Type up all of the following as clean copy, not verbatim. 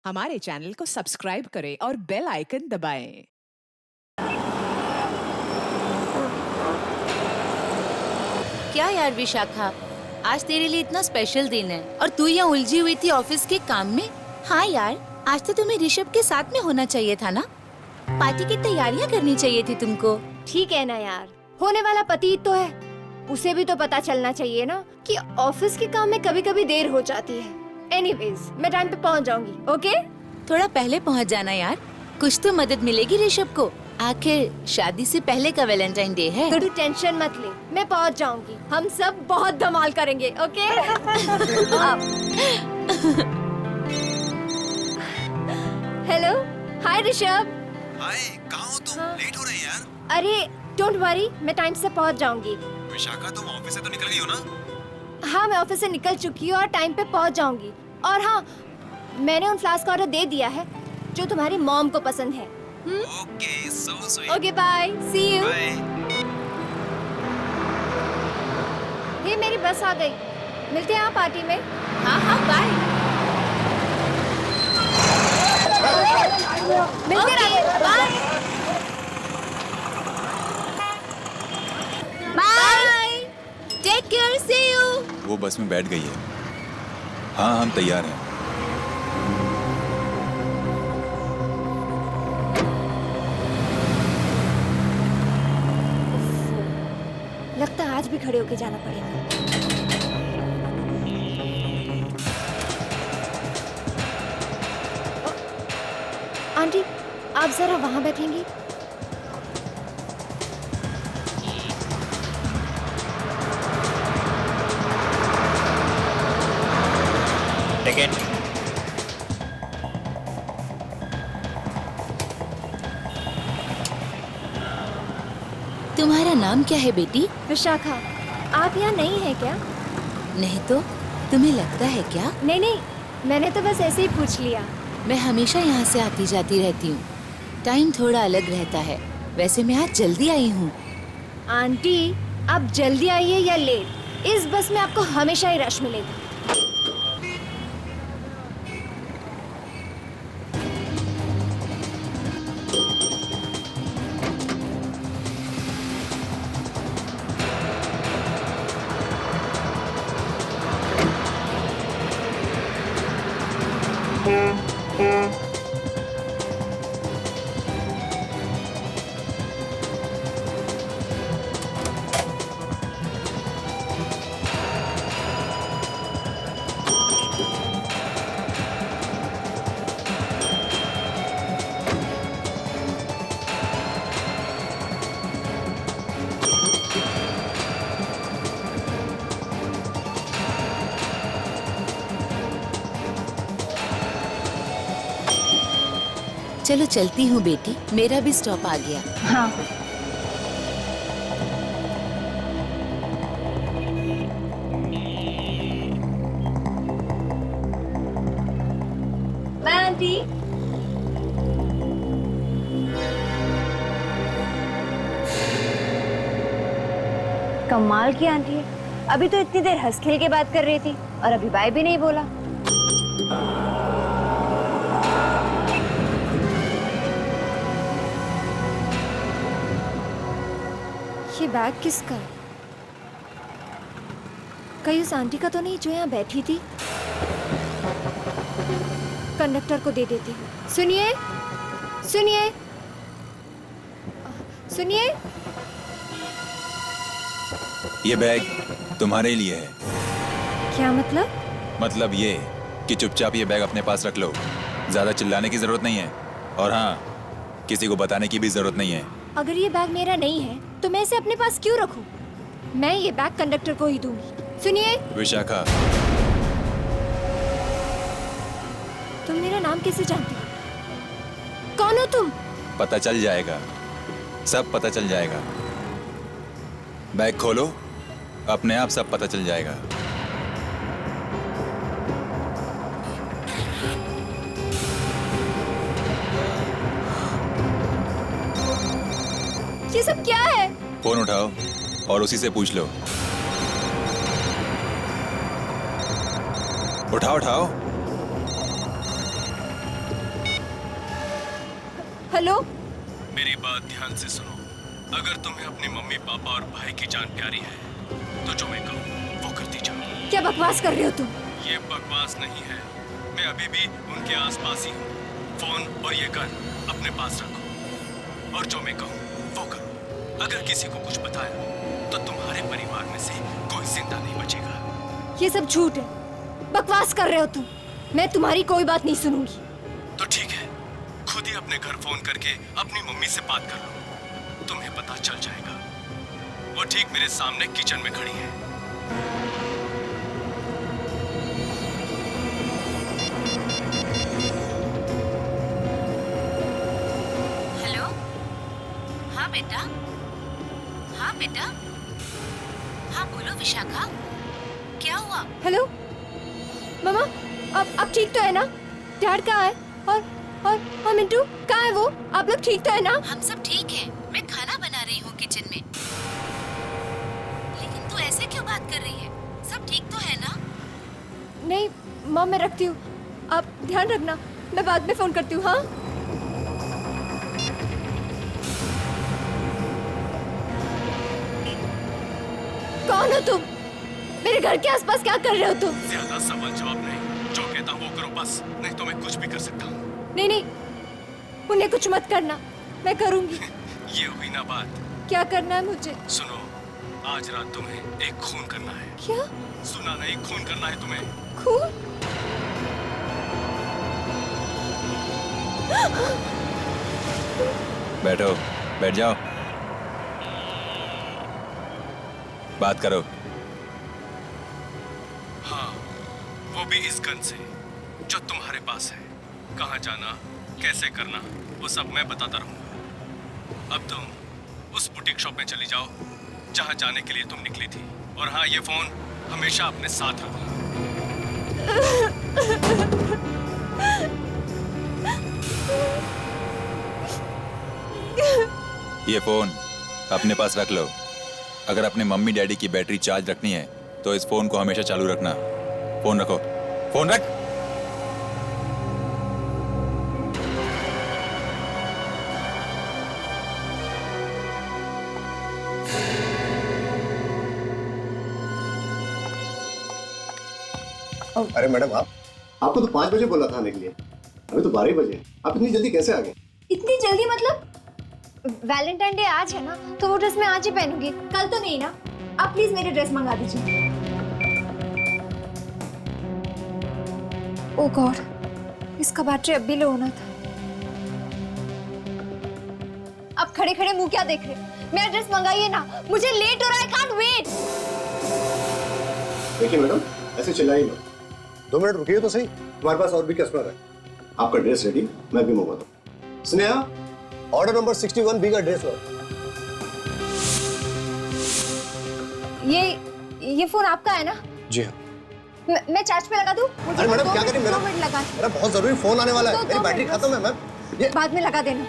हमारे चैनल को सब्सक्राइब करें और बेल आइकन दबाएं। क्या यार विशाखा, आज तेरे लिए इतना स्पेशल दिन है और तू यहाँ उलझी हुई थी ऑफिस के काम में। हाँ यार, आज तो तुम्हें ऋषभ के साथ में होना चाहिए था ना। पार्टी की तैयारियाँ करनी चाहिए थी तुमको। ठीक है ना यार, होने वाला पति तो है, उसे भी तो पता चलना चाहिए ना कि ऑफिस के काम में कभी कभी देर हो जाती है। एनीवेज, मैं टाइम पे पहुंच जाऊंगी। ओके? थोड़ा पहले पहुँच जाना यार, कुछ तो मदद मिलेगी ऋषभ को। आखिर शादी से पहले का वैलेंटाइन डे है। तो तू टेंशन मत ले, मैं पहुंच जाऊंगी। हम सब बहुत धमाल करेंगे। ओके? हेलो, हाय ऋषभ। हाय, कहाँ हो तुम? लेट हो रहे हैं यार। अरे डोंट वरी, मैं टाइम से पहुंच जाऊंगी। विशाखा, तुम ऑफिस से तो निकल गई हो ना? हाँ, मैं ऑफिस से निकल चुकी हूँ और टाइम पे पहुंच जाऊंगी। और हाँ, मैंने उन फ्लास्क का ऑर्डर दे दिया है जो तुम्हारी मॉम को पसंद है। Okay, so sweet. Okay, bye, see you. Bye. ये मेरी बस आ गई, मिलते हैं पार्टी में। हाँ हाँ, बाय। मिलते रहिए, bye bye, take care, see you. वो बस में बैठ गई है। हाँ, हम तैयार हैं। लगता है आज भी खड़े होके जाना पड़ेगा। आंटी, आप जरा वहां बैठेंगी? टिकट। तुम्हारा नाम क्या है बेटी? विशाखा। आप यहाँ नहीं है क्या? नहीं तो तुम्हें लगता है क्या? नहीं नहीं, मैंने तो बस ऐसे ही पूछ लिया। मैं हमेशा यहाँ से आती जाती रहती हूँ। टाइम थोड़ा अलग रहता है। वैसे मैं आज जल्दी आई हूँ। आंटी, आप जल्दी आइए या लेट, इस बस में आपको हमेशा ही रश मिलेगा। चलो चलती हूँ बेटी, मेरा भी स्टॉप आ गया। हाँ। Bye aunty. कमाल की आंटी है, अभी तो इतनी देर हंस खेल के बात कर रही थी और अभी बाय भी नहीं बोला। ये बैग किसका है? कहीं उस आंटी का तो नहीं जो यहाँ बैठी थी? कंडक्टर को दे देती हूँ। सुनिए, सुनिए, सुनिए। ये बैग तुम्हारे लिए है। क्या मतलब? मतलब ये कि चुपचाप ये बैग अपने पास रख लो। ज्यादा चिल्लाने की जरूरत नहीं है। और हाँ, किसी को बताने की भी जरूरत नहीं है। अगर ये बैग मेरा नहीं है तो मैं इसे अपने पास क्यों रखूं? मैं ये बैग कंडक्टर को ही दूंगी। सुनिए। विशाखा। तुम मेरा नाम कैसे जानती हो? कौन हो तुम? पता चल जाएगा, सब पता चल जाएगा। बैग खोलो, अपने आप सब पता चल जाएगा। ये सब क्या है? फोन उठाओ और उसी से पूछ लो। उठाओ उठाओ। हेलो। मेरी बात ध्यान से सुनो। अगर तुम्हें अपनी मम्मी पापा और भाई की जान प्यारी है तो जो मैं कहूँ वो करती जाओ। क्या बकवास कर रहे हो तुम? ये बकवास नहीं है, मैं अभी भी उनके आसपास ही हूँ। फोन और ये गन अपने पास रखो और जो मैं कहूँ वो करो। अगर किसी को कुछ बताया तो तुम्हारे परिवार में से कोई जिंदा नहीं बचेगा। ये सब झूठ है, बकवास कर रहे हो तुम। मैं तुम्हारी कोई बात नहीं सुनूंगी। तो ठीक है, खुद ही अपने घर फोन करके अपनी मम्मी से बात कर लो, तुम्हें पता चल जाएगा। वो ठीक मेरे सामने किचन में खड़ी है। हेलो। हाँ बेटा। हाँ बेटा। हाँ बोलो विशाखा, क्या हुआ? हेलो मामा, आप ठीक तो है ना? डैड कहाँ है? और मिंटू कहाँ है? वो आप लोग ठीक तो है ना? हम सब ठीक है, मैं खाना बना रही हूँ किचन में। लेकिन तू ऐसे क्यों बात कर रही है? सब ठीक तो है ना? नहीं मॉम, मैं रखती हूँ, आप ध्यान रखना, मैं बाद में फोन करती हूँ। हाँ कौन हो तुम? मेरे घर के आसपास क्या कर रहे हो तुम? ज्यादा सवाल जवाब नहीं, जो कहता हूँ वो करो बस, नहीं तो मैं कुछ भी कर सकता हूँ। नहीं, उन्हें कुछ मत करना, मैं करूँगी। ये हुई ना बात। क्या करना है मुझे? सुनो, आज रात तुम्हें एक खून करना है। क्या? सुना नहीं, खून करना है तुम्हें। खून? बैठो, बैठ जाओ, बात करो। हाँ, वो भी इस गन से जो तुम्हारे पास है। कहाँ जाना, कैसे करना, वो सब मैं बताता रहूंगा। अब तुम उस बुटीक शॉप में चली जाओ जहाँ जाने के लिए तुम निकली थी। और हाँ, ये फोन हमेशा अपने साथ रखो। ये फोन अपने पास रख लो। अगर अपने मम्मी डैडी की बैटरी चार्ज रखनी है तो इस फोन को हमेशा चालू रखना। फोन रखो, फोन रख। अरे मैडम, आपको तो 5 बजे बोला था आने के लिए, अभी तो 12 बजे। आप इतनी जल्दी कैसे आ गए? इतनी जल्दी मतलब? वैलेंटाइन डे आज है ना, तो वो ड्रेस मैं आज ही पहनूंगी, कल तो नहीं ना। आप प्लीज मेरी ड्रेस मंगा दीजिए। ओह गॉड, इसका बैटरी अब भी लो होना था। आप खड़े खड़े मुंह क्या देख रहे? मेरा ड्रेस मंगाइए ना, मुझे लेट हो रहा है, कांट वेट। देखिए मैडम, ऐसे चिल्लाइए मत, 2 मिनट रुकिए तो सही, तुम्हारे पास और भी कस्टमर है। आपका ड्रेस रेडी, मैं भी मंगवाता हूँ। स्नेहा, ऑर्डर नंबर 61 बी का ड्रेस हो। ये फोन आपका है ना? जी हाँ। मैं चार्ज पे लगा दूं? मुझे अरे मैडम, 2 क्या करें? मिनट, 2 मिनट लगा। मेरा बहुत जरूरी फोन आने वाला है, दो मेरी बैटरी मिनट खत्म है मैम। ये बाद में लगा देना।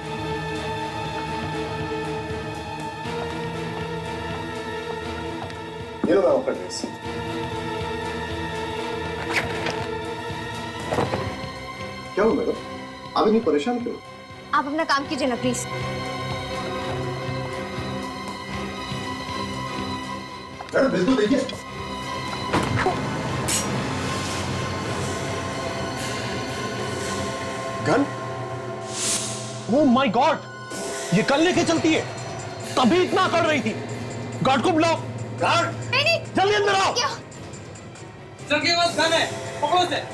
ये लो मैम आपका ड्रेस। क्या हुआ मैडम, आप इतनी परेशान क्यों? आप अपना काम कीजिए ना प्लीज। मैडम बिल्कुल देखिए। गन? ओह माय गॉड, ये कल लेके चलती है, तभी इतना कर रही थी। गार्ड को बुलाओ। गार्ड, नहीं, जल्दी अंदर आओ। क्या? सर के पास गन है, पकड़ो उसे।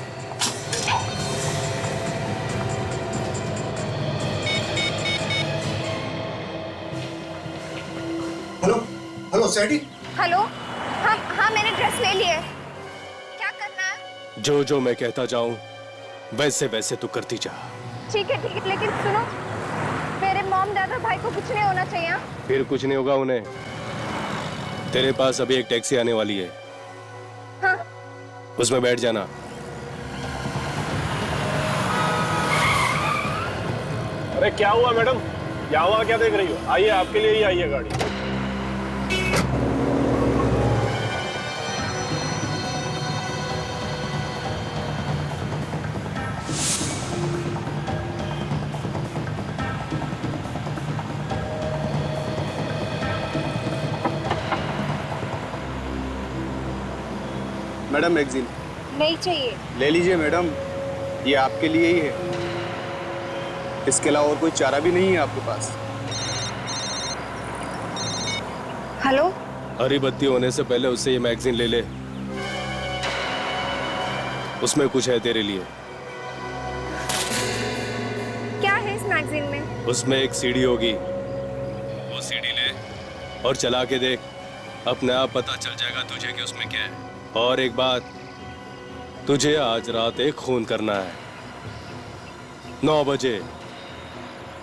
Hello hello सैडी। हेलो, हाँ मैंने ड्रेस ले ली है। क्या करना है? जो जो मैं कहता जाऊं वैसे वैसे तू करती जा। ठीक है, लेकिन सुनो, मेरे मॉम डैड और भाई को कुछ नहीं होना चाहिए। हाँ? फिर कुछ नहीं होगा उन्हें। तेरे पास अभी एक टैक्सी आने वाली है। हाँ। उसमें बैठ जाना। अरे क्या हुआ मैडम, यहाँ वहाँ क्या देख रही हो? आइए, आपके लिए ही आई है गाड़ी। मैडम मैगजीन नहीं चाहिए। ले लीजिए मैडम, ये आपके लिए ही है। इसके अलावा और कोई चारा भी नहीं है आपके पास। हेलो, हरी बत्ती होने से पहले उससे ये मैगजीन ले ले। उसमें कुछ है तेरे लिए। क्या है इस मैगजीन में? उसमें एक सीडी होगी, वो सीडी ले और चला के देख, अपने आप पता चल जाएगा तुझे कि उसमें क्या है। और एक बात, तुझे आज रात एक खून करना है 9 बजे।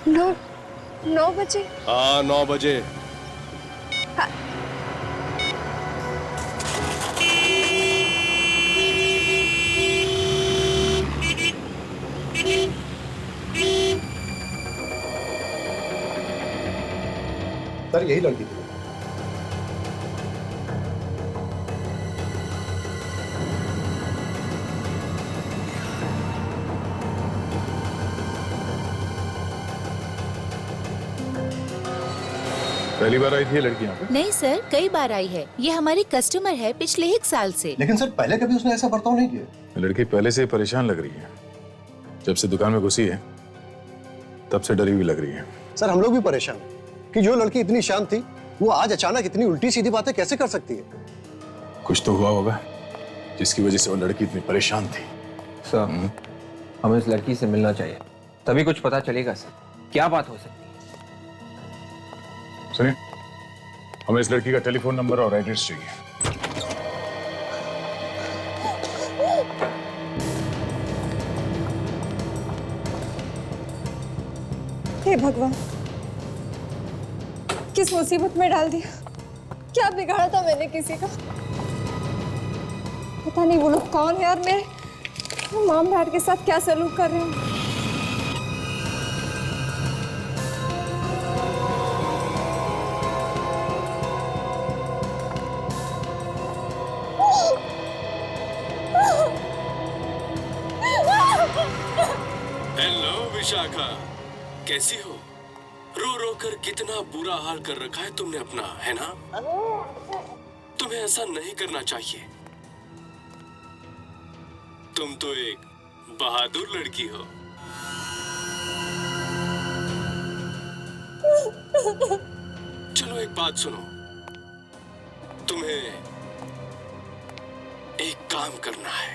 9 बजे? हाँ 9 बजे। सर यही लड़की थी। पहली बार आई थी ये लड़की यहाँ पे? नहीं सर, कई बार आई है। ये हमारी कस्टमर है पिछले 1 साल से। लेकिन सर पहले कभी उसने ऐसा बर्ताव नहीं किया। लड़की पहले से ही परेशान लग रही है। जब से दुकान में घुसी है तब से डरी हुई लग रही है। सर हम लोग भी परेशान हैं कि जो लड़की इतनी शांत थी वो आज अचानक इतनी उल्टी सीधी बातें कैसे कर सकती है। कुछ तो हुआ होगा जिसकी वजह से वो लड़की इतनी परेशान थी। सर, हमें इस लड़की से मिलना चाहिए, तभी कुछ पता चलेगा सर, क्या बात हो सकती है। सुनिए, हमें इस लड़की का टेलीफोन नंबर और एड्रेस चाहिए। हे भगवान, किस मुसीबत में डाल दिया। क्या बिगाड़ा था मैंने किसी का? पता नहीं वो लोग कौन है और मेरे मॉम डैड के साथ क्या सलूक कर रहे हैं। हेलो विशाखा, कैसी हो? रो रो कर कितना बुरा हाल कर रखा है तुमने अपना, है ना? तुम्हें ऐसा नहीं करना चाहिए। तुम तो एक बहादुर लड़की हो। चलो एक बात सुनो, तुम्हें एक काम करना है,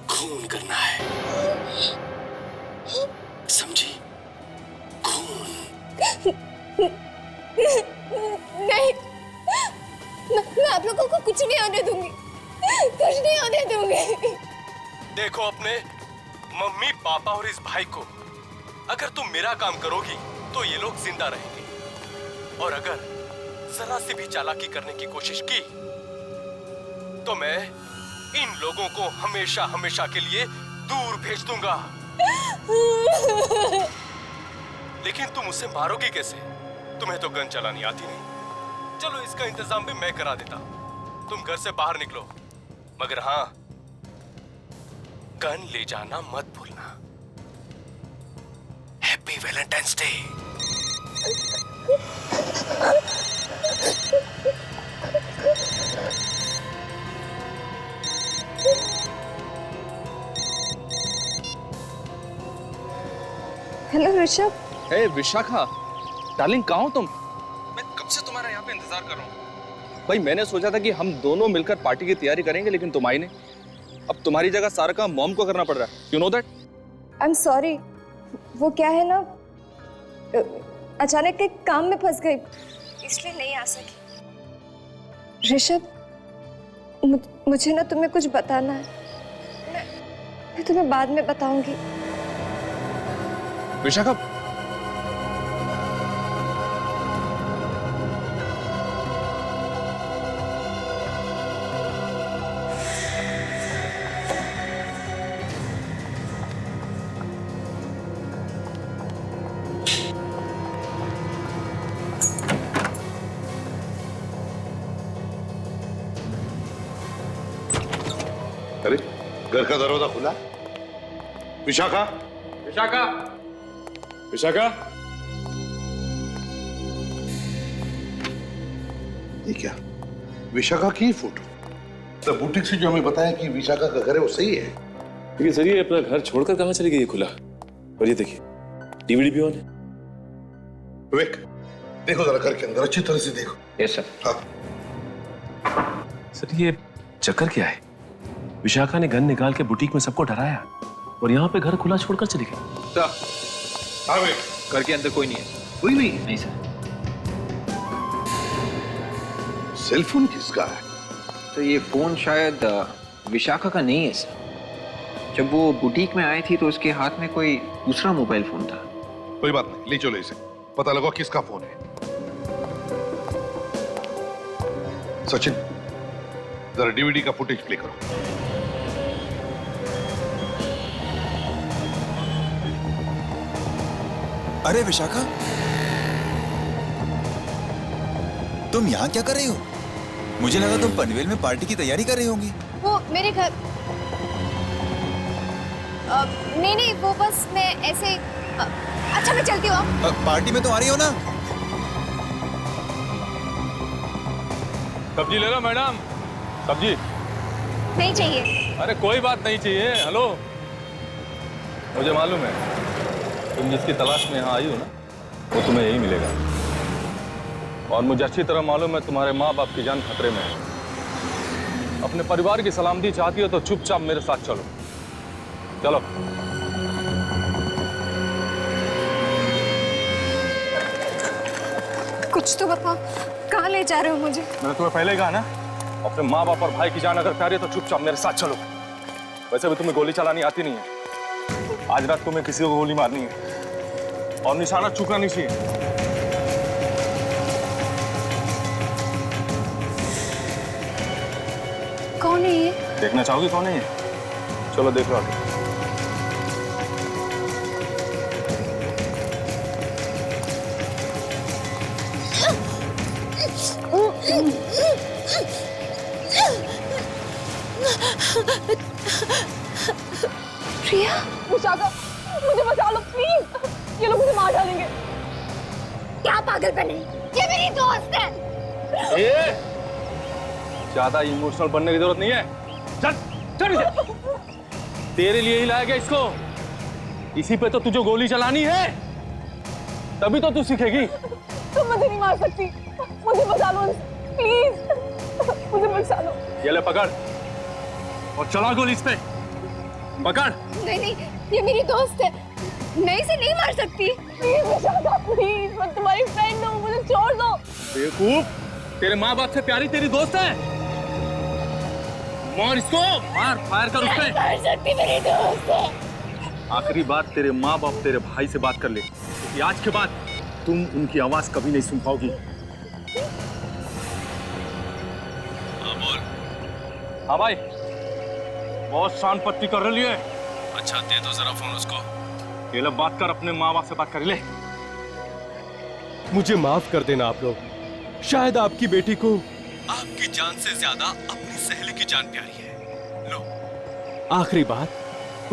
खून करना है, समझी? खून। नहीं, मैं आप लोगों को कुछ नहीं होने दूंगी, कुछ नहीं होने दूंगी। देखो अपने मम्मी पापा और इस भाई को, अगर तुम मेरा काम करोगी तो ये लोग जिंदा रहेंगे, और अगर जरा सी भी चालाकी करने की कोशिश की तो मैं इन लोगों को हमेशा हमेशा के लिए दूर भेज दूंगा। लेकिन तुम उसे मारोगी कैसे? तुम्हें तो गन चलानी आती नहीं। चलो इसका इंतजाम भी मैं करा देता। तुम घर से बाहर निकलो, मगर हाँ, गन ले जाना मत भूलना। Happy Valentine's day. Hello Rishabh. Hey Vishakha, darling कहाँ हो तुम? मैं कब से तुम्हारा यहाँ पे इंतजार कर रहा हूँ। भाई मैंने सोचा था कि हम दोनों मिलकर पार्टी की तैयारी करेंगे, लेकिन तुम आई नहीं। अब तुम्हारी जगह सारा काम मॉम को करना पड़ रहा है। You know that? I am sorry, वो क्या है ना, अचानक एक काम में फंस गई, इसलिए नहीं आ सकी। ऋषभ, मुझे ना तुम्हें कुछ बताना है। मैं तुम्हें बाद में बताऊंगी। विशाखा, अरे घर का दरवाजा खुला। विशाखा, विशाखा, विशाखा, ये क्या? विशाखा की फोटो? तो बुटीक से जो हमें बताया कि विशाखा का घर है वो सही है? देखिए सर, ये अपना घर छोड़कर कहाँ चली गई है खुला? और ये देखिए डीवीडी भी ऑन है। विवेक, देखो जरा घर के अंदर अच्छी तरह से देखो। Yes sir. हाँ। सर ये चक्कर क्या है? विशाखा ने गन निकाल के बुटीक में सबको डराया और यहाँ पे घर खुला छोड़कर चली गई। सर, हाँ विवेक, घर के अंदर कोई नहीं है। कोई नहीं है? नहीं सर। सेलफोन किसका है? तो ये फोन शायद विशाखा का नहीं है सर। जब वो बुटीक में आई थी तो उसके हाथ में कोई दूसरा मोबाइल फोन था। कोई बात नहीं, ले चलो इसे, पता लगा किसका फोन है। सचिन, जरा डीवीडी का फुटेज प्ले करो। अरे विशाखा, तुम यहाँ क्या कर रही हो? मुझे लगा तुम पनवेल में पार्टी की तैयारी कर रही होंगी। वो मेरे घर नहीं, वो बस मैं ऐसे अच्छा मैं चलती हूँ। पार्टी में तो आ रही हो ना? सब्जी ले लो मैडम, सब्जी। नहीं चाहिए। अरे कोई बात नहीं चाहिए। हेलो, मुझे मालूम है तुम जिसकी तलाश में यहाँ आई हो ना, वो तुम्हें यही मिलेगा। और मुझे अच्छी तरह मालूम है तुम्हारे माँ बाप की जान खतरे में है। अपने परिवार की सलामती चाहती हो तो चुपचाप मेरे साथ चलो। चलो। कुछ तो बताओ, कहाँ ले जा रहे हो मुझे? मैंने तुम्हें पहले ही कहा ना, अपने माँ बाप और भाई की जान अगर प्यारी है तो चुपचाप मेरे साथ चलो। वैसे भी तुम्हें गोली चलानी आती नहीं है। आज रात तुम्हें किसी को गोली मारनी है और निशाना चूकना नहीं चाहिए। कौन है ये? देखना चाहोगी कौन है ये? चलो देख लो आगे। प्रिया, विशाखा, मुझे बचा लो प्लीज। ये लोग मुझे मार डालेंगे। क्या पागलपन है? ये मेरी दोस्त है। ज्यादा इमोशनल बनने की जरूरत नहीं है। चल चल इसे। तेरे लिए ही लाया गया इसको। इसी पे तो तुझे गोली चलानी है, तभी तो तू सीखेगी। तुम मुझे नहीं मार सकती। मुझे बचा लो प्लीज। मुझे बचा लो। ये ले पकड़ और चला गोली इस पे। पकड़। नहीं, ये मेरी दोस्त है, मैं इसे नहीं मार सकती। प्लीज विशाखा, प्लीज, मैं तुम्हारी फ्रेंड हूँ, मुझे छोड़ दो। बेवकूफ, तेरे माँ बाप से प्यारी तेरी दोस्त है। मार इसको, मार, फायर कर उस पे। मार सकती, मेरी दोस्त है। आखिरी बात तेरे माँ बाप तेरे भाई से बात कर ले, क्योंकि आज के बाद तुम उनकी आवाज कभी नहीं सुन पाओगी। हाँ बोल। हाँ भाई, बहुत शान पत्ती कर रही है। अच्छा दे दो जरा फोन उसको। ये लो बात कर, अपने माँ बाप से बात कर ले। मुझे माफ कर देना आप लोग। शायद आपकी बेटी को आपकी जान से ज्यादा अपनी सहेली की जान प्यारी है। लो आखिरी बात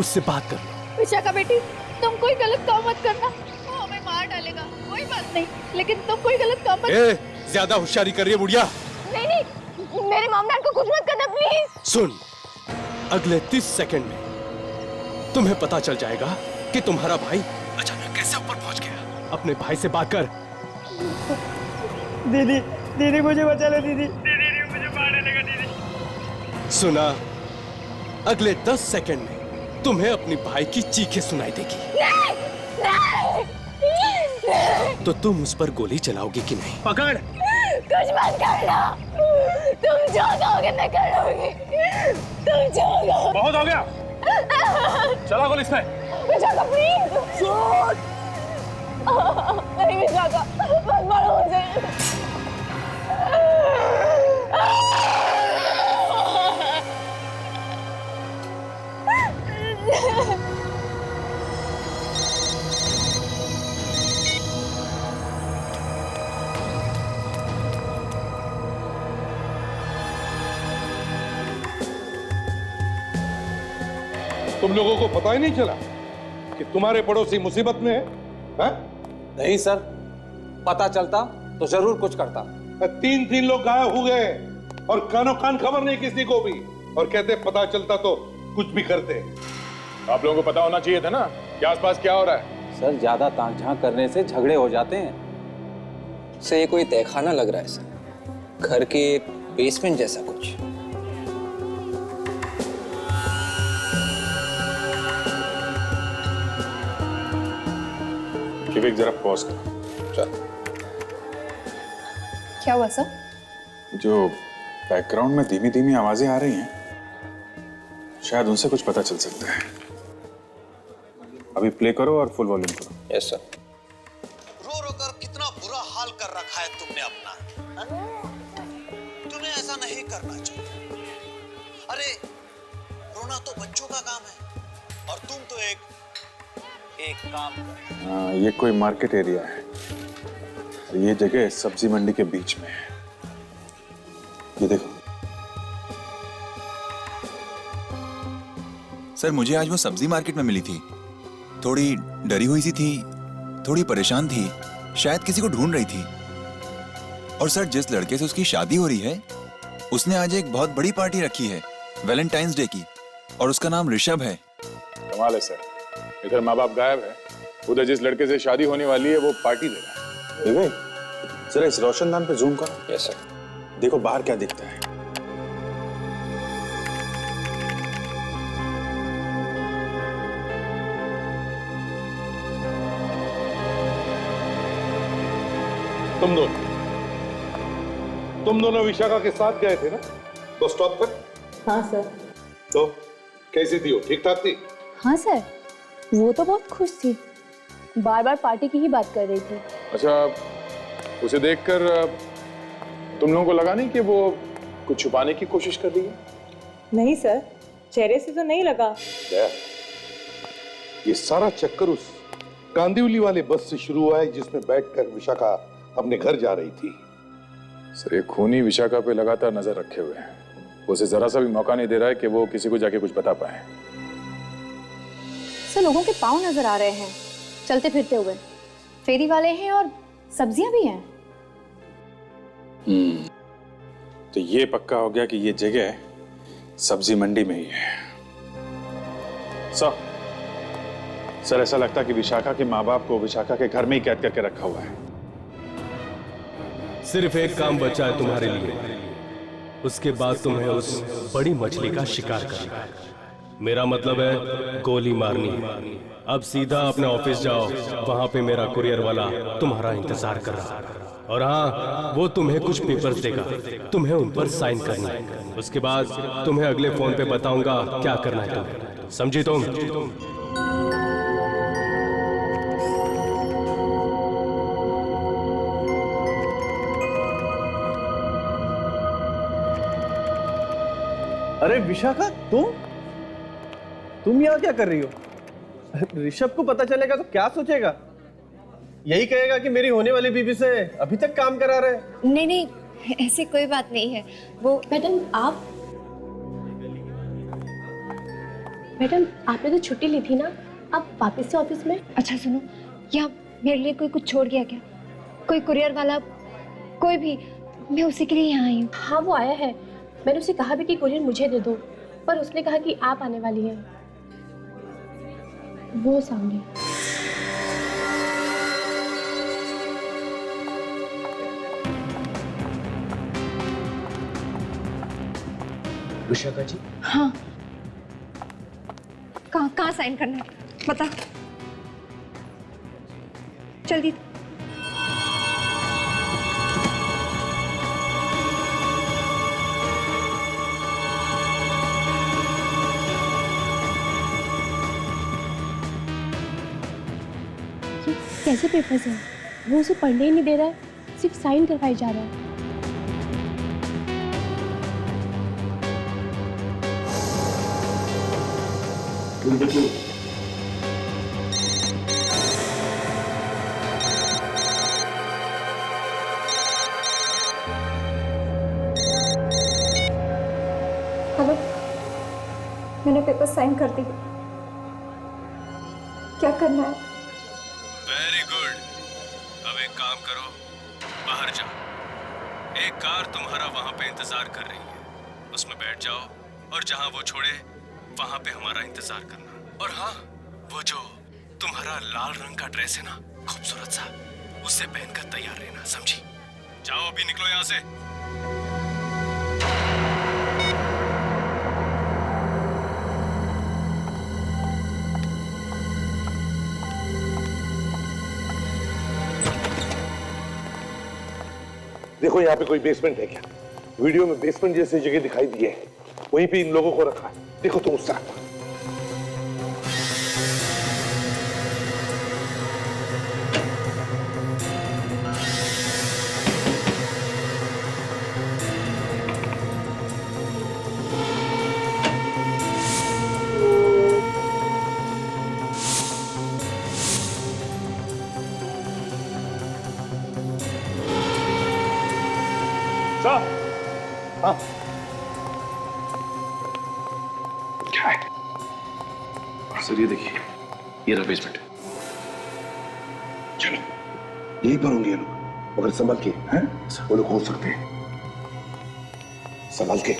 उससे बात कर लो। विशाखा बेटी, तुम कोई गलत काम मत करना। वो हमें मार डालेगा। कोई बात नहीं, लेकिन तुम कोई गलत काम मत। ज्यादा होशियारी कर रही है बुढ़िया। नहीं, मेरे मामला को कुछ मत करना प्लीज। सुन, अगले 30 सेकंड में तुम्हें पता चल जाएगा कि तुम्हारा भाई अचानक कैसे ऊपर पहुंच गया। अपने भाई से बात कर। दीदी, दीदी मुझे बचा लो दीदी। दीदी मुझे मार डालेगा दीदी। सुना, अगले 10 सेकंड में तुम्हें अपनी भाई की चीखें सुनाई देगी। तो तुम उस पर गोली चलाओगी कि नहीं? पकड़। कुछ मत करना। तुम जो कहोगे मैं करूंगी। तुम जो कहोगे। बहुत हो गया, चला गोली इसमें। विशाखा प्लीज। नहीं विशाखा, मत मारो मुझे। तुम लोगों को पता ही नहीं चला कि तुम्हारे पड़ोसी मुसीबत में है? हा? नहीं सर, पता चलता तो जरूर कुछ करता। 3 लोग गायब हो गए। और कानो कान खबर नहीं किसी को भी, और कहते पता चलता तो कुछ भी करते। आप लोगों को पता होना चाहिए था ना कि आसपास क्या हो रहा है। सर ज्यादा ताक झांक करने से झगड़े हो जाते हैं। सर ये कोई तहखाना लग रहा है सर, घर के बेसमेंट जैसा कुछ। विवेक जरा पॉज कर। चल। क्या हुआ सर? जो बैकग्राउंड में धीमी धीमी आवाजें आ रही हैं, शायद उनसे कुछ पता चल सकता है। अभी प्ले करो और फुल वॉल्यूम करो। Yes sir. रो रो कर कितना बुरा हाल कर रखा है तुमने अपना, हा? तुम्हें ऐसा नहीं करना चाहिए। अरे रोना तो बच्चों का काम है, और तुम तो एक काम कर। हाँ, ये कोई मार्केट एरिया है, ये जगह सब्जी मंडी के बीच में है। ये देखो सर, मुझे आज वो सब्जी मार्केट में मिली थी। थोड़ी डरी हुई सी थी, थोड़ी परेशान थी, शायद किसी को ढूंढ रही थी। और सर, जिस लड़के से उसकी शादी हो रही है, उसने आज एक बहुत बड़ी पार्टी रखी है वैलेंटाइंस डे की, और उसका नाम ऋषभ है। कमाल है सर, इधर माँ बाप गायब है, उधर जिस लड़के से शादी होने वाली है वो पार्टी दे रहा है। विवेक जरा इस रोशनदान पे जूम करो। Yes sir. देखो बाहर क्या दिखता है। तुम दोनों विशाखा के साथ गए थे ना बस स्टॉप तक? हाँ सर। तो कैसी थी वो, ठीक ठाक थी? हाँ सर, वो तो बहुत खुश थी, बार बार पार्टी की ही बात कर रही थी। अच्छा, उसे देखकर तुम लोगों को लगा नहीं कि वो कुछ छुपाने की कोशिश कर रही है? नहीं सर, चेहरे से तो नहीं लगा। ये सारा चक्कर उस कांदिवली वाले बस से शुरू हुआ है जिसमें बैठकर विशाखा अपने घर जा रही थी। सर, एक खूनी विशाखा पे लगातार नजर रखे हुए हैं, उसे जरा सा भी मौका नहीं दे रहा है कि वो किसी को जाके कुछ बता पाए। सर, लोगों के पाँव नजर आ रहे हैं चलते फिरते हुए, फेरी वाले हैं और सब्जियां भी हैं। तो ये पक्का हो गया कि ये जगह सब्जी मंडी में ही है। सर ऐसा लगता है कि विशाखा के माँ बाप को विशाखा के घर में ही कैद करके रखा हुआ है। सिर्फ एक काम बचा है तुम्हारे लिए, उसके बाद तुम्हें उस बड़ी मछली का शिकार करना है। मेरा मतलब है गोली मारनी है। अब सीधा अपने ऑफिस जाओ, वहां पे मेरा कुरियर वाला तुम्हारा इंतजार कर रहा है। और हाँ, वो तुम्हें कुछ पेपर्स देगा, तुम्हें उन पर साइन करना है। उसके बाद तुम्हें अगले फोन पे बताऊंगा क्या करना है तुम्हें, समझी तुम? अरे विशाखा, तुम यहाँ क्या कर रही हो? ऋषभ को पता चलेगा तो क्या सोचेगा? यही कहेगा कि मेरी होने वाली बीवी से अभी तक काम करा रहे। नहीं नहीं, ऐसी कोई बात नहीं है। वो मैडम आपने तो छुट्टी ली थी ना, आप वापस से ऑफिस में? अच्छा सुनो, यहाँ मेरे लिए कोई कुछ छोड़ गया क्या? कोई कुरियर वाला, कोई भी? मैं उसी के लिए यहाँ आई हूँ। हाँ वो आया है, मैंने उसे कहा भी कि कुरियर मुझे दे दो, पर उसने कहा कि आप आने वाली हैं। वो सामने। विशाखा जी? हाँ, कहाँ साइन करना है बता जल्दी। कैसे पेपर्स हैं? वो उसे पढ़ने ही नहीं दे रहा है, सिर्फ साइन करवाई जा रहा है। हेलो, मैंने पेपर साइन कर दी। क्या करना है? Very good. अब एक काम करो, बाहर जाओ, एक कार तुम्हारा वहां पे इंतजार कर रही है, उसमें बैठ जाओ और जहां वो छोड़े वहां पे हमारा इंतजार करना। और हाँ, वो जो तुम्हारा लाल रंग का ड्रेस है ना, खूबसूरत सा, उससे पहनकर तैयार रहना, समझी? जाओ अभी निकलो यहाँ से। देखो यहाँ पे कोई बेसमेंट है क्या? वीडियो में बेसमेंट जैसी जगह दिखाई दी है, वहीं पे इन लोगों को रखा है। देखो तुम उस तरफ। हाँ। क्या है सर? ये देखिए, ये रहा बेसमेंट। चलो यहीं पर होंगे ये लोग, मगर संभल के, हैं? वो लोग हो सकते हैं, संभल के।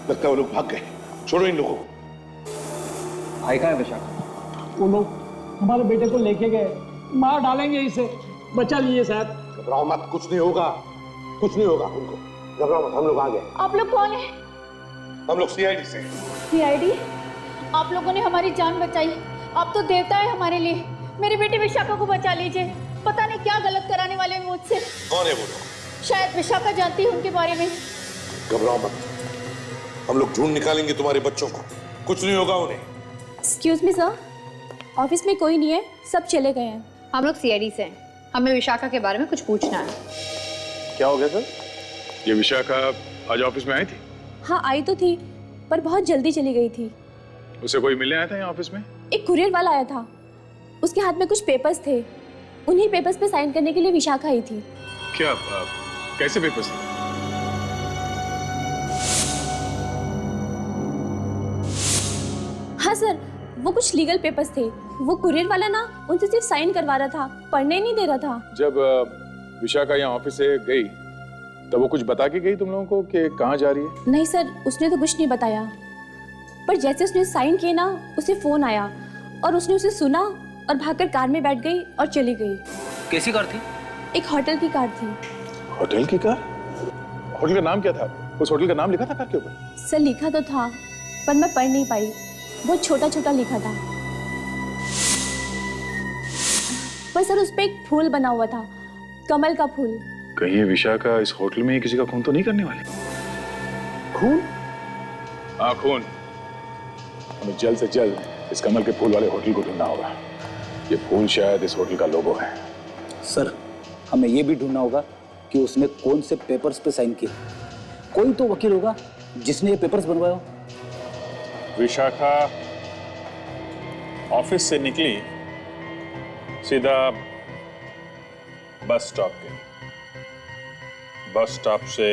लगता है वो लोग भाग गए, छोड़ो इन लोगों को। भाई कहाँ है विशाखा? वो लोग हमारे बेटे को लेके गए, मार डालेंगे इसे, बचा लिए शायद। घबराओ मत, कुछ नहीं होगा, कुछ नहीं होगा उनको, घबराओ मत, हम लोग आ गए। आप लोग कौन है? हम लोग सीआईडी से। सीआईडी? आप लोगों ने हमारी जान बचाई, आप तो देवता है हमारे लिए। मेरे बेटे विशाखा को बचा लीजिए, पता नहीं क्या गलत कराने वाले हैं मुझसे। कौन है वो लोग? शायद विशाखा जानती है उनके बारे में। घबराओ मत, हम लोग ढूंढ निकालेंगे तुम्हारे बच्चों को, कुछ नहीं होगा उन्हें। एक्सक्यूज मी सर, ऑफिस में कोई नहीं है, सब चले गए हैं। हम लोग सीआईडी से हैं, हमें विशाखा के बारे में कुछ पूछना है। क्या हो गया सर? ये विशाखा आज ऑफिस में आई थी? हाँ आई तो थी, पर बहुत जल्दी चली गई थी। उसे कोई मिलने आया था यहाँ ऑफिस में? एक कुरियर वाला आया था, उसके हाथ में कुछ पेपर्स थे, उन्हीं पेपर्स पे साइन करने के लिए विशाखा आई थी। क्या कैसे पेपर्स थे? हाँ सर, वो कुछ लीगल पेपर्स थे। वो कुरियर वाला ना उनसे सिर्फ साइन करवा रहा था, पढ़ने नहीं दे रहा था। जब विशाखा यहाँ ऑफिस से गई तब वो कुछ बता के गई तुम लोगों को कि कहाँ जा रही है? नहीं सर, उसने तो कुछ नहीं बताया, पर जैसे उसने साइन किए ना, उसे फोन आया और उसने उसे सुना और भागकर कार में बैठ गई और चली गई। कैसी कार थी? एक होटल की कार थी। होटल की कार? होटल का नाम क्या था? उस होटल का नाम लिखा था कार के ऊपर? सर लिखा तो था, पर मैं पढ़ नहीं पाई, बहुत छोटा छोटा लिखा था। पर सर उस पे एक फूल बना हुआ था, कमल का फूल। कहीं ये विशाखा इस होटल में ही किसी का खून तो नहीं करने वाली? खून? हाँ खून। हमें जल्द से जल्द इस कमल के फूल वाले होटल को ढूंढना होगा। ये फूल शायद इस होटल का लोगो है। सर हमें ये भी ढूंढना होगा कि उसने कौन से पेपर्स पे साइन किए। कोई तो वकील होगा जिसने ये पेपर्स बनवाए हो। विशाखा ऑफिस से निकली, सीधा बस स्टॉप गई, बस स्टॉप से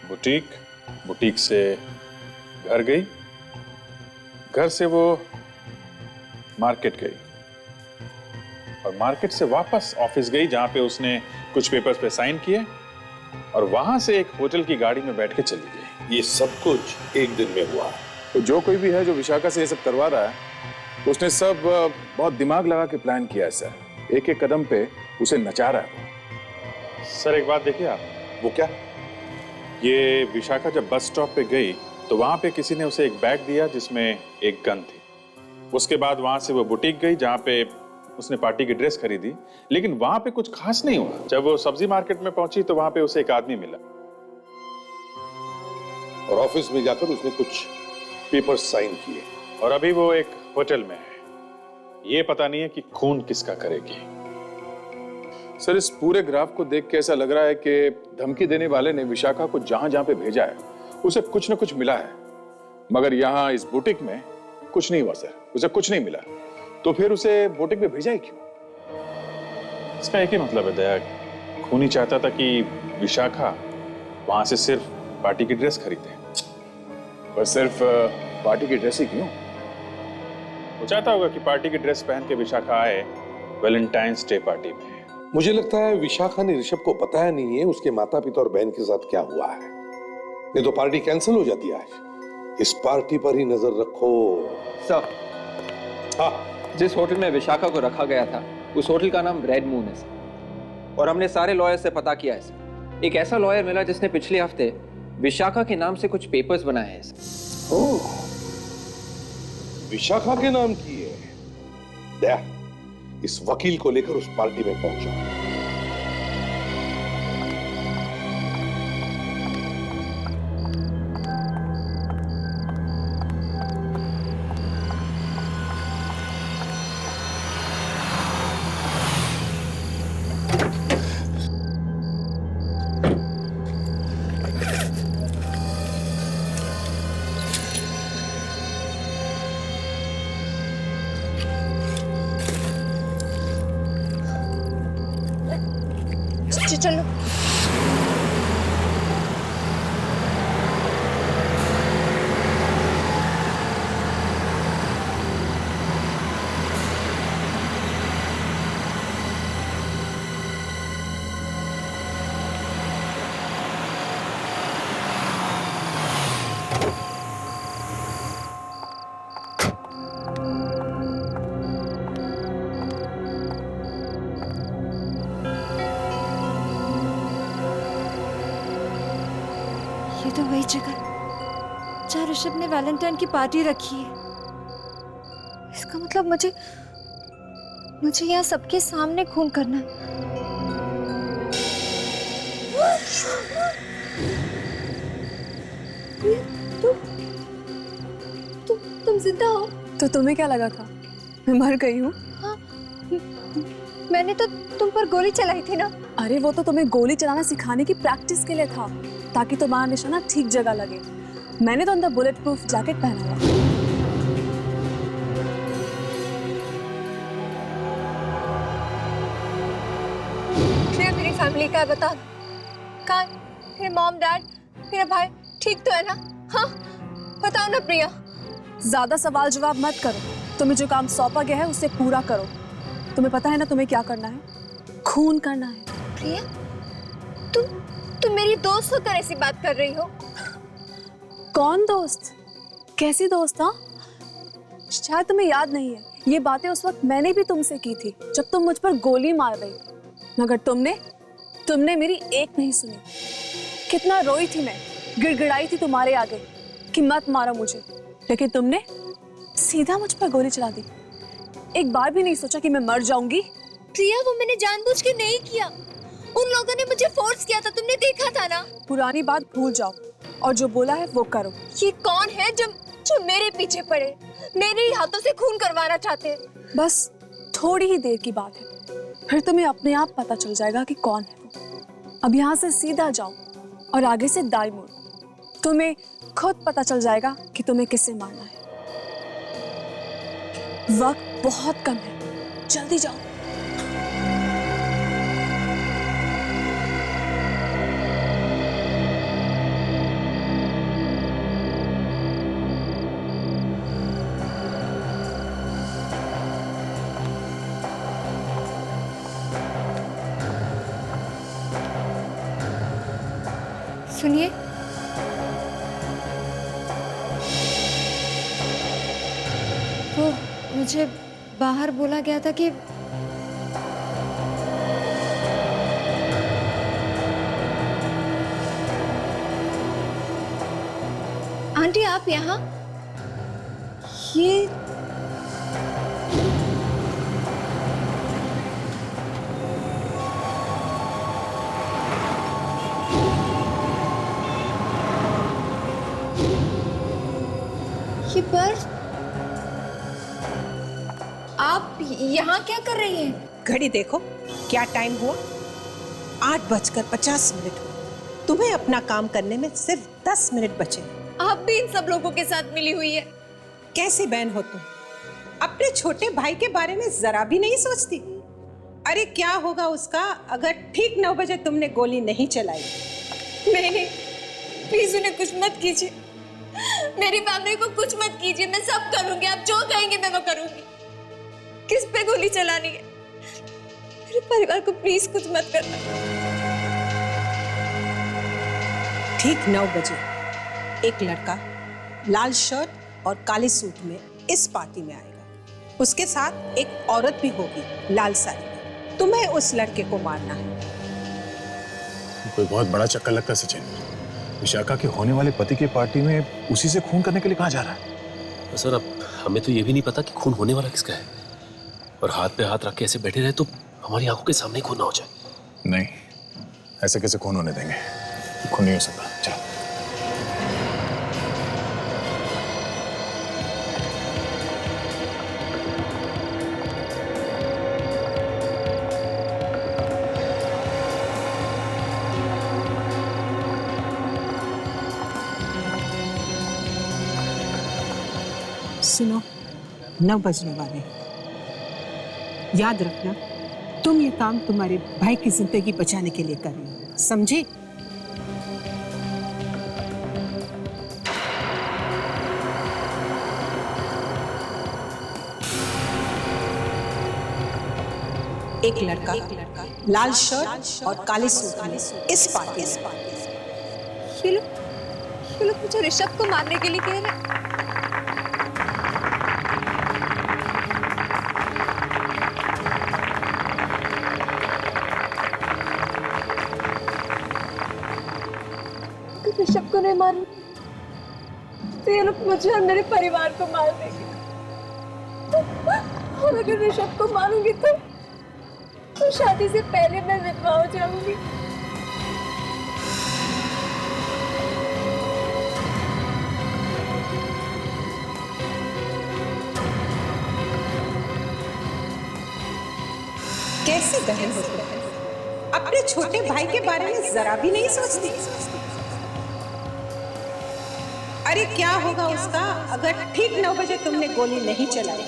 बुटीक, बुटीक से घर गई, घर से वो मार्केट गई और मार्केट से वापस ऑफिस गई जहां पे उसने कुछ पेपर्स पे साइन किए और वहां से एक होटल की गाड़ी में बैठ के चली गई। ये सब कुछ एक दिन में हुआ। तो जो कोई भी है जो विशाखा से ये सब करवा रहा है, उसने सब बहुत दिमाग लगा के प्लान किया है सर। एक एक कदम पे उसे नचा रहा है। सर एक बात देखिए आप। वो क्या? ये विशाखा जब बस स्टॉप पे गई तो वहां पे किसी ने उसे एक बैग दिया जिसमें एक गन थी। उसके बाद वहां से वो बुटीक गई जहां पे उसने पार्टी की ड्रेस खरीदी, लेकिन वहां पे कुछ खास नहीं हुआ। जब वो सब्जी मार्केट में पहुंची तो वहां पे उसे एक आदमी मिला और ऑफिस में जाकर उसने कुछ पेपर्स साइन किए और अभी वो एक होटल में है। ये पता नहीं है कि खून किसका करेगी। सर इस पूरे ग्राफ को देख के ऐसा लग रहा है कि धमकी देने वाले ने विशाखा को जहां जहां पे भेजा है उसे कुछ न कुछ मिला है, मगर यहां इस बुटीक में कुछ नहीं हुआ सर, उसे कुछ नहीं मिला। तो फिर उसे बुटीक में भेजा ही क्यों? इसका एक ही मतलब है दया, खूनी चाहता था कि विशाखा वहां से सिर्फ पार्टी की ड्रेस खरीदे। पर सिर्फ पार्टी की ड्रेस ही क्यों? वो चाहता होगा कि पार्टी की ड्रेस पहन के विशाखा आए वैलेंटाइंस डे पार्टी में। मुझे लगता है विशाखा ने ऋषभ को बताया नहीं है उसके माता पिता और बहन के साथ क्या हुआ है, नहीं तो पार्टी कैंसिल हो जाती है आज। इस पार्टी पर ही नजर रखो। सर, हाँ, जिस होटल में विशाखा को रखा गया था उस होटल का नाम रेड मून है सर। और हमने सारे लॉयर से पता किया है सर। एक ऐसा लॉयर मिला जिसने पिछले हफ्ते विशाखा के नाम से कुछ पेपर्स बनाए हैं सर। ओह, विशाखा के नाम की है। दया, इस वकील को लेकर उस पार्टी में पहुंचा। चलो तो वही जगह जहाँ ऋषभ ने वैलेंटाइन की पार्टी रखी है। इसका मतलब मुझे यहाँ सबके सामने खून करना है। तुम जिंदा हो? तो तुम्हें क्या लगा था मैं मर गई हूँ? हाँ, मैंने तो तुम पर गोली चलाई थी ना। अरे वो तो तुम्हें गोली चलाना सिखाने की प्रैक्टिस के लिए था, ताकि तुम्हारा निशाना ठीक जगह लगे। मैंने तो अंदर बुलेट प्रूफ जैकेट पहना हुआ। क्या मेरी फैमिली का है बता? कहाँ? मेरे मॉम डैड, मेरा भाई ठीक तो है ना? हाँ बताओ ना प्रिया। ज्यादा सवाल जवाब मत करो, तुम्हें जो काम सौंपा गया है उसे पूरा करो। तुम्हें पता है ना तुम्हें क्या करना है? खून करना है। प्रिया, तुम मेरी दोस्त होकर ऐसी बात कर रही हो? कौन दोस्त? कैसी दोस्त? हाँ, शायद तुम्हें याद नहीं है, ये बातें उस वक्त मैंने भी तुमसे की थी जब तुम मुझ पर गोली मार रही थी, मगर तुमने मेरी एक नहीं सुनी। कितना रोई थी मैं, गिड़गिड़ाई थी तुम्हारे आगे कि मत मारो मुझे, लेकिन तुमने सीधा मुझ पर गोली चला दी। एक बार भी नहीं सोचा कि मैं मर जाऊंगी। प्रिया, वो मैंने जानबूझ के नहीं किया, उन लोगों ने मुझे फोर्स किया था, तुमने देखा था ना। पुरानी बात भूल जाओ और जो बोला है वो करो। ये कौन है जो मेरे पीछे पड़े, मेरे ही हाथों से खून करवाना चाहते हैं? बस थोड़ी ही देर की बात है, फिर तुम्हें अपने आप पता चल जाएगा कि कौन है वो। अब यहाँ से सीधा जाओ और आगे से दाईं मुड़, तुम्हें खुद पता चल जाएगा कि तुम्हें किससे मारना है। वक्त बहुत कम है, जल्दी जाओ। सुनिए, वो मुझे बाहर बोला गया था कि आंटी आप यहाँ? ये बर्फ, आप यहाँ क्या कर रही हैं? घड़ी देखो, क्या टाइम हुआ? 8:50 हुए। तुम्हें अपना काम करने में सिर्फ 10 मिनट बचे। आप भी इन सब लोगों के साथ मिली हुई है। कैसी बहन हो तुम? अपने छोटे भाई के बारे में जरा भी नहीं सोचती? अरे क्या होगा उसका अगर ठीक 9 बजे तुमने गोली नहीं चलाई? नहीं, प्लीज उन्हें कुछ मत कीजिए, मेरी फैमिली को कुछ मत कीजिए, मैं सब करूंगी, आप जो कहेंगे मैं वो करूंगी। किस पे गोली चलानी है? मेरे परिवार को प्लीज कुछ मत करना। ठीक 9 बजे एक लड़का लाल शर्ट और काले सूट में इस पार्टी में आएगा। उसके साथ एक औरत भी होगी लाल साड़ी में। तुम्हें उस लड़के को मारना है। कोई बहुत बड़ा चक्कर लगता है सचिन। विशाखा के होने वाले पति की पार्टी में उसी से खून करने के लिए कहाँ जा रहा है? सर अब हमें तो ये भी नहीं पता कि खून होने वाला किसका है, और हाथ पे हाथ रख के ऐसे बैठे रहे तो हमारी आंखों के सामने खून ना हो जाए। नहीं, ऐसे कैसे खून होने देंगे? खून नहीं हो सकता। चलो। सुनो, 9 बजने वाले हैं। याद रखना, तुम ये काम तुम्हारे भाई की जिंदगी बचाने के लिए कर रही हो, समझे? एक लड़का लाल शर्ट और काले सूट में इस पार्टी में। ये लोग मुझे ऋषभ को मारने के लिए कह रहे हैं। ऋषभ को नहीं मारूं तो ये लोग मुझे और मेरे परिवार को मार देंगे। और अगर ऋषभ को मारूंगी तो शादी से पहले मैं विधवा हो जाऊंगी। कैसी बहन हो तुम? अपने छोटे भाई के बारे में जरा भी नहीं सोचती। अरे क्या होगा उसका अगर ठीक 9 बजे तुमने गोली नहीं चलाई?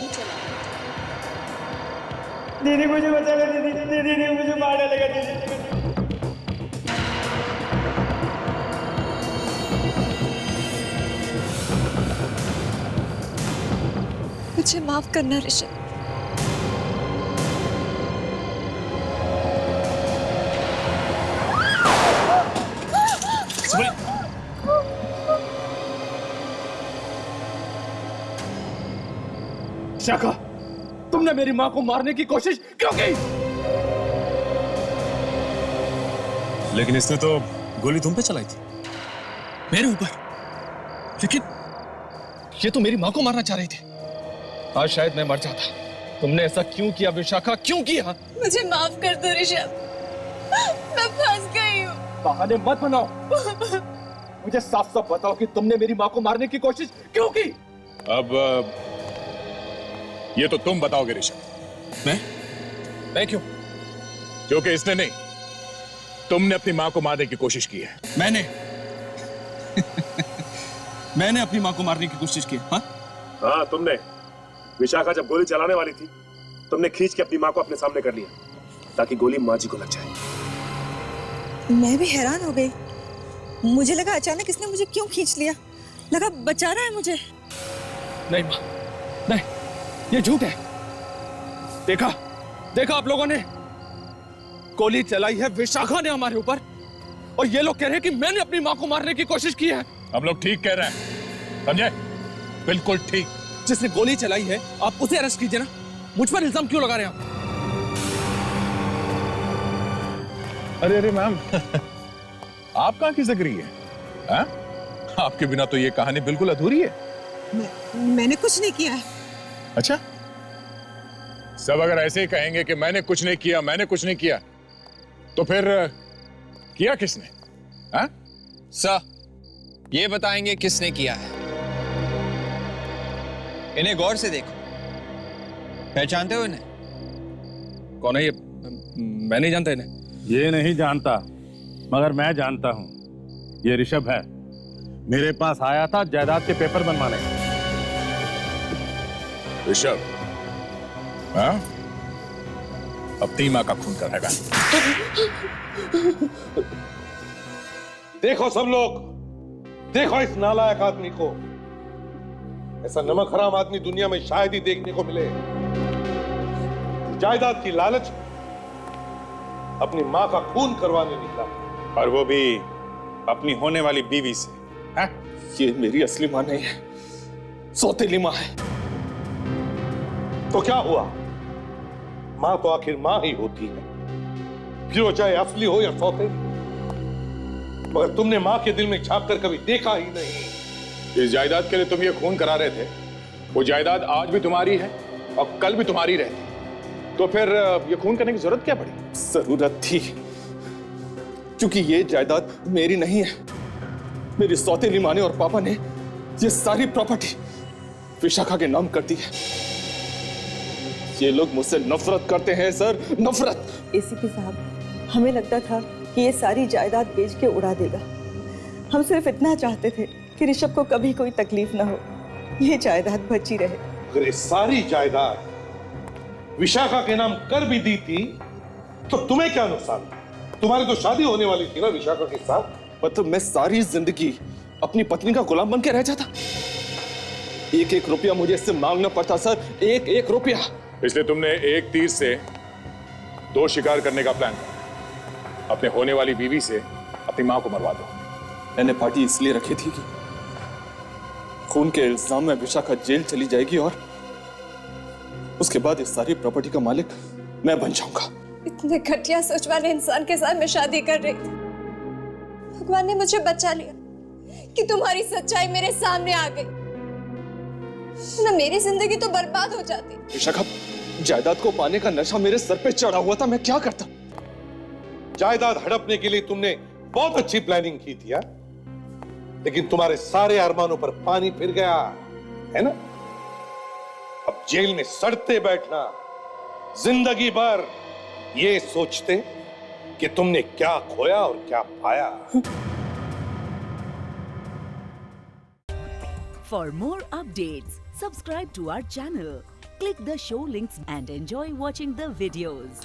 दीदी मुझे बचा लो, दीदी ने मुझे मारने लगा। दीदी मुझे माफ करना ऋषभ। शाखा, तुमने मेरी मां को मारने की कोशिश क्यों की? लेकिन इसने तो गोली तुम पे चलाई थी। मेरे ऊपर? लेकिन ये तो मेरी मां को मारना चाह रही थी। आज शायद मैं मर जाता। तुमने ऐसा क्यों किया विशाखा, क्यों किया? मुझे माफ कर दो ऋषभ, मैं फंस गई हूँ। बहाने मत बनाओ। मुझे साफ साफ बताओ कि तुमने मेरी मां को मारने की कोशिश क्यों की? अब ये तो तुम बताओगे ऋषभ। मैं क्यों? क्योंकि इसने नहीं, तुमने अपनी मां को मारने की कोशिश की है। मैंने अपनी मां को मारने की कोशिश की? हाँ, तुमने। विशाखा जब गोली चलाने वाली थी, तुमने खींच के अपनी मां को अपने सामने कर लिया ताकि गोली मां जी को लग जाए। मैं भी हैरान हो गई। मुझे लगा अचानक इसने मुझे क्यों खींच लिया, लगा बचा रहा है मुझे। नहीं मां, नहीं, ये झूठ है। देखा आप लोगों ने, गोली चलाई है विशाखा ने हमारे ऊपर, और ये लोग कह रहे हैं कि मैंने अपनी मां को मारने की कोशिश की है। हम लोग ठीक कह रहे हैं, समझे? बिल्कुल ठीक। जिसने गोली चलाई है आप उसे अरेस्ट कीजिए ना। मुझ पर इल्जाम क्यों लगा रहे हैं आप? अरे मैम, आप कहाँ की जिक्री है? हाँ? आपके बिना तो ये कहानी बिल्कुल अधूरी है। मैंने कुछ नहीं किया है। अच्छा, सब अगर ऐसे ही कहेंगे कि मैंने कुछ नहीं किया, तो फिर किया किसने? हाँ? सर, ये बताएंगे किसने किया है। इन्हें गौर से देखो, पहचानते हो इन्हें? कौन है ये? मैं नहीं जानता इन्हें। ये नहीं जानता, मगर मैं जानता हूं। ये ऋषभ है, मेरे पास आया था जायदाद के पेपर बनवाने। ऋषभ, हाँ? अपनी मां का खून करेगा। देखो सब लोग, देखो इस नालायक आदमी को। ऐसा नमक हराम आदमी दुनिया में शायद ही देखने को मिले। जायदाद की लालच अपनी माँ का खून करवाने निकला, और वो भी अपनी होने वाली बीवी से। हैं? ये मेरी असली माँ नहीं है, सौतेली माँ है। तो क्या हुआ? माँ तो आखिर माँ ही होती है, फिर वो चाहे असली हो या सौतेली। मगर तुमने माँ के दिल में झांक कर कभी देखा ही नहीं। इस जायदाद के लिए तुम ये खून करा रहे थे, वो जायदाद आज भी तुम्हारी है और कल भी तुम्हारी रहती, तो फिर ये खून करने की जरूरत क्या पड़ी? जरूरत थी, क्योंकि ये जायदाद मेरी नहीं है। मेरी सौतेली माँ ने और पापा ने ये सारी प्रॉपर्टी विशाखा के नाम कर दी है। ये लोग मुझसे नफरत करते हैं सर, नफरत। एसीपी साहब, हमें लगता था कि ये सारी जायदाद बेच के उड़ा देगा। हम सिर्फ इतना चाहते थे कि ऋषभ को कभी कोई तकलीफ ना हो, ये जायदाद बची रहे। अगर ये सारी जायदाद विशाखा के नाम कर भी दी थी तो तुम्हें क्या नुकसान? तुम्हारी तो शादी होने वाली थी ना विशाखा के साथ। मतलब मैं सारी जिंदगी अपनी पत्नी का गुलाम बन के रह जाता। एक एक रुपया मुझे इससे मांगना पड़ता सर, एक एक रुपया। इसलिए तुमने एक तीर से दो शिकार करने का प्लान किया। अपने होने वाली बीवी से अपनी मां को मरवा दो। मैंने पार्टी इसलिए रखी थी कि खून के इल्जाम में विशाखा जेल चली जाएगी और उसके बाद इस सारी प्रॉपर्टी का मालिक मैं बन जाऊंगा। इतने घटिया सोच वाले इंसान के साथ मैं शादी कर रही थी। भगवान ने मुझे बचा लिया कि तुम्हारी सच्चाई मेरे सामने आ गई, ना मेरी जिंदगी तो बर्बाद हो जाती। विशाखा, जायदाद को पाने का नशा मेरे सर पे चढ़ा हुआ था, मैं क्या करता? जायदाद हड़पने के लिए तुमने बहुत अच्छी प्लानिंग की थी यार, लेकिन तुम्हारे सारे अरमानों पर पानी फिर गया है ना। अब जेल में सड़ते बैठना, जिंदगी भर ये सोचते कि तुमने क्या खोया और क्या पाया। For more updates, subscribe to our channel, click the show links and enjoy watching the videos.